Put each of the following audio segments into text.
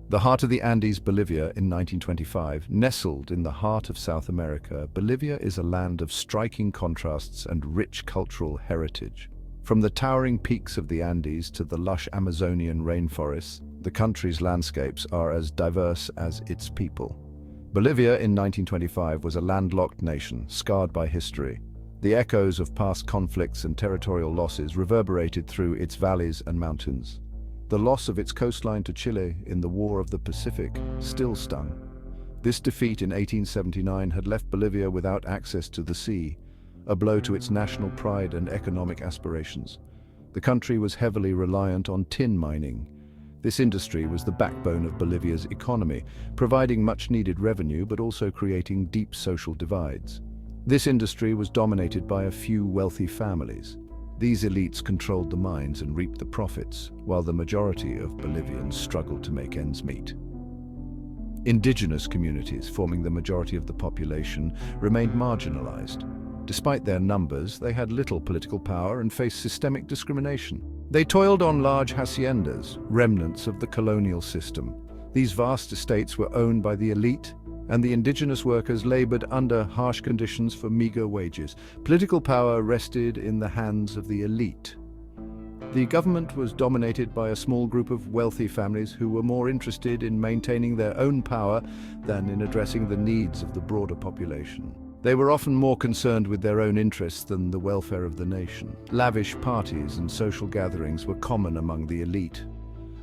The heart of the Andes, Bolivia, in 1925, nestled in the heart of South America, Bolivia is a land of striking contrasts and rich cultural heritage. From the towering peaks of the Andes to the lush Amazonian rainforests, the country's landscapes are as diverse as its people. Bolivia in 1925 was a landlocked nation, scarred by history. The echoes of past conflicts and territorial losses reverberated through its valleys and mountains. The loss of its coastline to Chile in the War of the Pacific still stung. This defeat in 1879 had left Bolivia without access to the sea, a blow to its national pride and economic aspirations. The country was heavily reliant on tin mining. This industry was the backbone of Bolivia's economy, providing much-needed revenue but also creating deep social divides. This industry was dominated by a few wealthy families. These elites controlled the mines and reaped the profits, while the majority of Bolivians struggled to make ends meet. Indigenous communities, forming the majority of the population, remained marginalized. Despite their numbers, they had little political power and faced systemic discrimination. They toiled on large haciendas, remnants of the colonial system. These vast estates were owned by the elite, and the indigenous workers labored under harsh conditions for meager wages. Political power rested in the hands of the elite. The government was dominated by a small group of wealthy families who were more interested in maintaining their own power than in addressing the needs of the broader population. They were often more concerned with their own interests than the welfare of the nation. Lavish parties and social gatherings were common among the elite.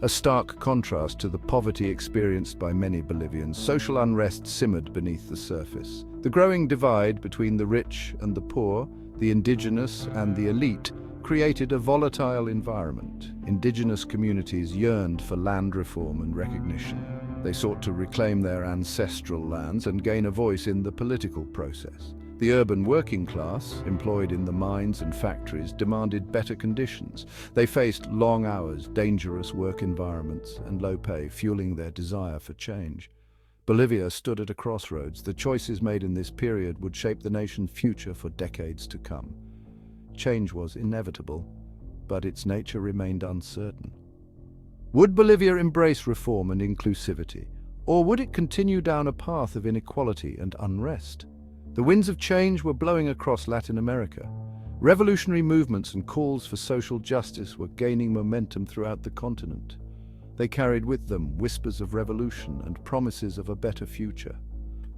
A stark contrast to the poverty experienced by many Bolivians, social unrest simmered beneath the surface. The growing divide between the rich and the poor, the indigenous and the elite, created a volatile environment. Indigenous communities yearned for land reform and recognition. They sought to reclaim their ancestral lands and gain a voice in the political process. The urban working class, employed in the mines and factories, demanded better conditions. They faced long hours, dangerous work environments, and low pay, fueling their desire for change. Bolivia stood at a crossroads. The choices made in this period would shape the nation's future for decades to come. Change was inevitable, but its nature remained uncertain. Would Bolivia embrace reform and inclusivity, or would it continue down a path of inequality and unrest? The winds of change were blowing across Latin America. Revolutionary movements and calls for social justice were gaining momentum throughout the continent. They carried with them whispers of revolution and promises of a better future.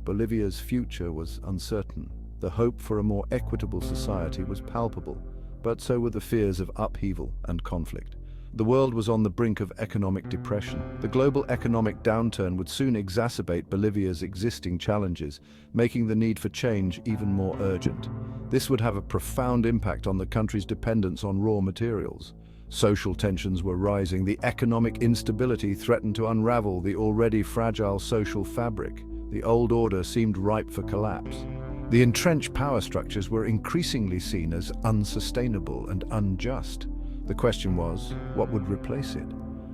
Bolivia's future was uncertain. The hope for a more equitable society was palpable, but so were the fears of upheaval and conflict. The world was on the brink of economic depression. The global economic downturn would soon exacerbate Bolivia's existing challenges, making the need for change even more urgent. This would have a profound impact on the country's dependence on raw materials. Social tensions were rising. The economic instability threatened to unravel the already fragile social fabric. The old order seemed ripe for collapse. The entrenched power structures were increasingly seen as unsustainable and unjust. The question was, what would replace it?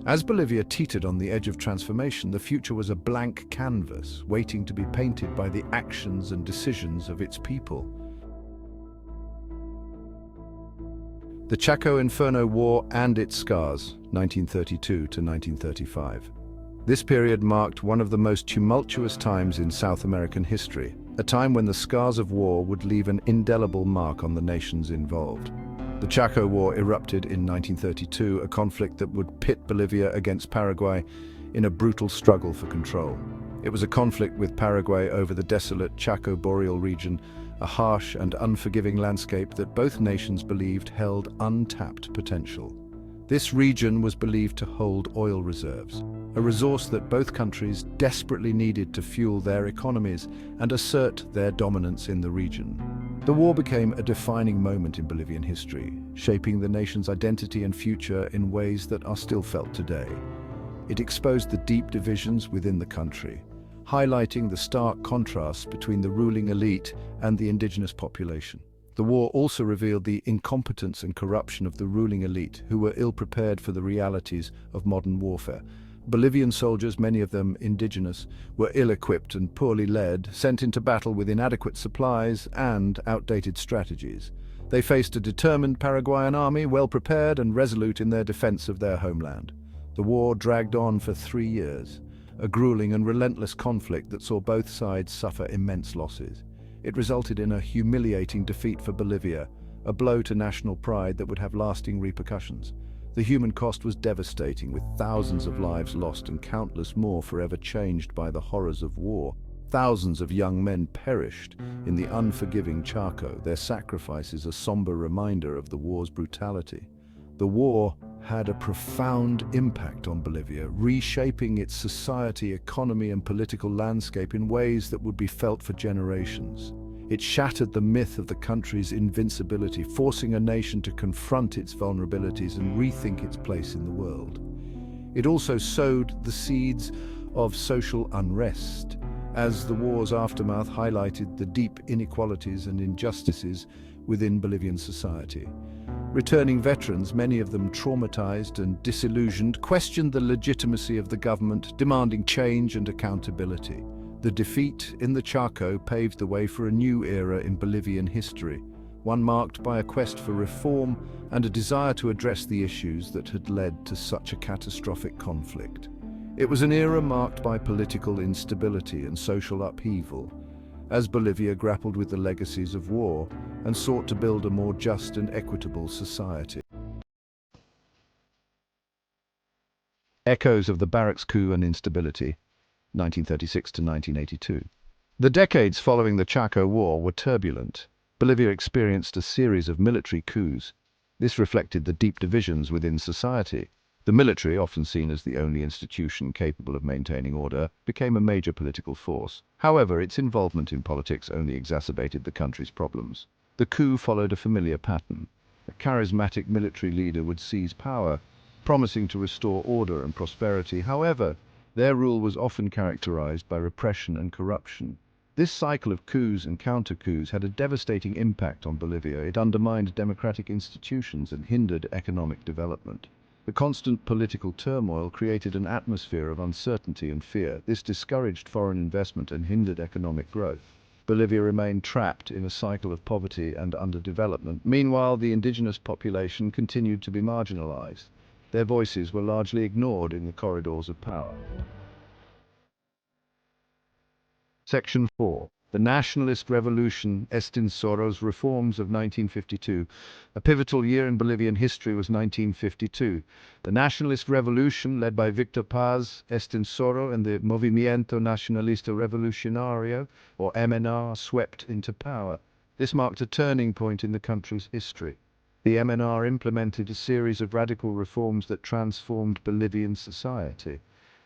As Bolivia teetered on the edge of transformation, the future was a blank canvas, waiting to be painted by the actions and decisions of its people. The Chaco Inferno War and its scars, 1932 to 1935. This period marked one of the most tumultuous times in South American history, a time when the scars of war would leave an indelible mark on the nations involved. The Chaco War erupted in 1932, a conflict that would pit Bolivia against Paraguay in a brutal struggle for control. It was a conflict with Paraguay over the desolate Chaco boreal region, a harsh and unforgiving landscape that both nations believed held untapped potential. This region was believed to hold oil reserves, a resource that both countries desperately needed to fuel their economies and assert their dominance in the region. The war became a defining moment in Bolivian history, shaping the nation's identity and future in ways that are still felt today. It exposed the deep divisions within the country, highlighting the stark contrasts between the ruling elite and the indigenous population. The war also revealed the incompetence and corruption of the ruling elite, who were ill-prepared for the realities of modern warfare. Bolivian soldiers, many of them indigenous, were ill-equipped and poorly led, sent into battle with inadequate supplies and outdated strategies. They faced a determined Paraguayan army, well-prepared and resolute in their defense of their homeland. The war dragged on for 3 years. a grueling and relentless conflict that saw both sides suffer immense losses. It resulted in a humiliating defeat for Bolivia, a blow to national pride that would have lasting repercussions. The human cost was devastating, with thousands of lives lost and countless more forever changed by the horrors of war. Thousands of young men perished in the unforgiving Chaco, their sacrifices a somber reminder of the war's brutality. The war had a profound impact on Bolivia, reshaping its society, economy, and political landscape in ways that would be felt for generations. It shattered the myth of the country's invincibility, forcing a nation to confront its vulnerabilities and rethink its place in the world. It also sowed the seeds of social unrest, as the war's aftermath highlighted the deep inequalities and injustices within Bolivian society. Returning veterans, many of them traumatized and disillusioned, questioned the legitimacy of the government, demanding change and accountability. The defeat in the Chaco paved the way for a new era in Bolivian history, one marked by a quest for reform and a desire to address the issues that had led to such a catastrophic conflict. It was an era marked by political instability and social upheaval, as Bolivia grappled with the legacies of war and sought to build a more just and equitable society. Echoes of the Barracks coup and instability, 1936 to 1982. The decades following the Chaco War were turbulent. Bolivia experienced a series of military coups. This reflected the deep divisions within society. The military, often seen as the only institution capable of maintaining order, became a major political force. However, its involvement in politics only exacerbated the country's problems. The coup followed a familiar pattern. A charismatic military leader would seize power, promising to restore order and prosperity. However, their rule was often characterized by repression and corruption. This cycle of coups and counter-coups had a devastating impact on Bolivia. It undermined democratic institutions and hindered economic development. The constant political turmoil created an atmosphere of uncertainty and fear. This discouraged foreign investment and hindered economic growth. Bolivia remained trapped in a cycle of poverty and underdevelopment. Meanwhile, the indigenous population continued to be marginalized. Their voices were largely ignored in the corridors of power. Section 4. The Nationalist Revolution, Extinsoros Reforms of 1952. A pivotal year in Bolivian history was 1952. The Nationalist Revolution, led by Victor Paz Extinsoro and the Movimiento Nacionalista Revolucionario, or MNR, swept into power. This marked a turning point in the country's history. The MNR implemented a series of radical reforms that transformed Bolivian society.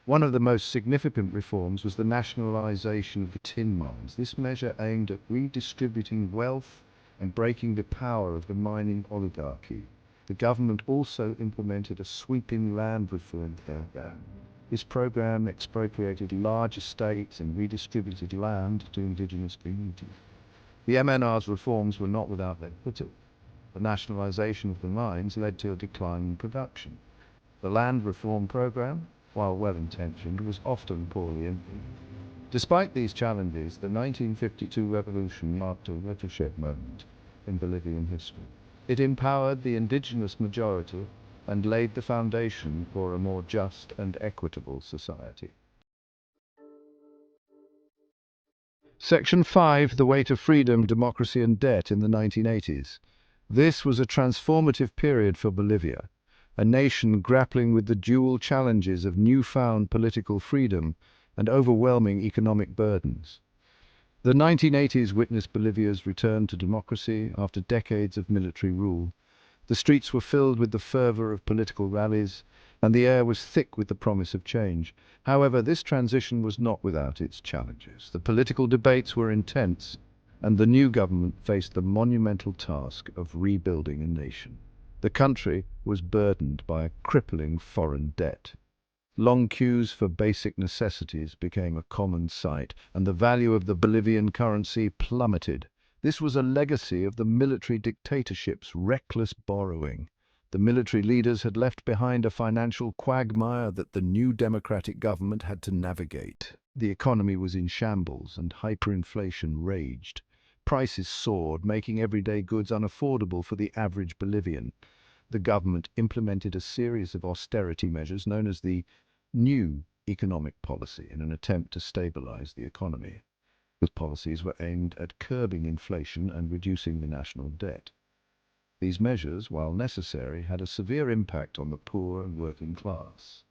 One of the most significant reforms was the nationalization of the tin mines. This measure aimed at redistributing wealth and breaking the power of the mining oligarchy. The government also implemented a sweeping land reform program. This program expropriated large estates and redistributed land to indigenous communities. The MNR's reforms were not without their critics. The nationalization of the mines led to a decline in production. The land reform program, while well-intentioned, was often poorly implemented. Despite these challenges, the 1952 revolution marked a watershed moment in Bolivian history. It empowered the indigenous majority and laid the foundation for a more just and equitable society. Section 5. The Way to Freedom, Democracy and Debt in the 1980s. This was a transformative period for Bolivia, a nation grappling with the dual challenges of newfound political freedom and overwhelming economic burdens. The 1980s witnessed Bolivia's return to democracy after decades of military rule. The streets were filled with the fervor of political rallies, and the air was thick with the promise of change. However, this transition was not without its challenges. The political debates were intense, and the new government faced the monumental task of rebuilding a nation. The country was burdened by a crippling foreign debt. Long queues for basic necessities became a common sight, and the value of the Bolivian currency plummeted. This was a legacy of the military dictatorship's reckless borrowing. The military leaders had left behind a financial quagmire that the new democratic government had to navigate. The economy was in shambles and hyperinflation raged. Prices soared, making everyday goods unaffordable for the average Bolivian. The government implemented a series of austerity measures known as the New economic policy in an attempt to stabilize the economy. Those policies were aimed at curbing inflation and reducing the national debt. These measures, while necessary, had a severe impact on the poor and working class.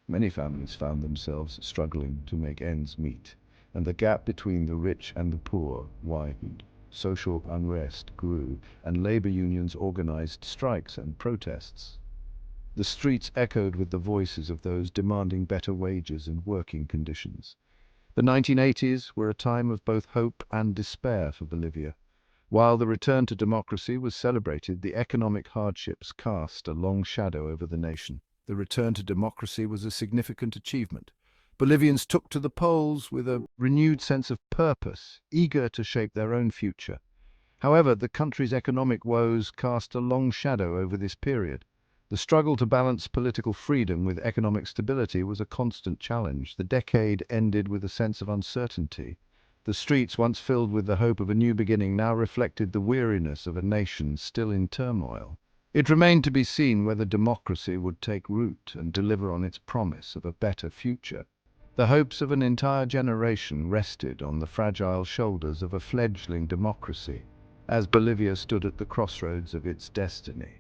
Many families found themselves struggling to make ends meet, and the gap between the rich and the poor widened. Social unrest grew, and labor unions organized strikes and protests. The streets echoed with the voices of those demanding better wages and working conditions. The 1980s were a time of both hope and despair for Bolivia. While the return to democracy was celebrated, the economic hardships cast a long shadow over the nation. The return to democracy was a significant achievement. Bolivians took to the polls with a renewed sense of purpose, eager to shape their own future. However, the country's economic woes cast a long shadow over this period. The struggle to balance political freedom with economic stability was a constant challenge. The decade ended with a sense of uncertainty. The streets, once filled with the hope of a new beginning, now reflected the weariness of a nation still in turmoil. It remained to be seen whether democracy would take root and deliver on its promise of a better future. The hopes of an entire generation rested on the fragile shoulders of a fledgling democracy, as Bolivia stood at the crossroads of its destiny.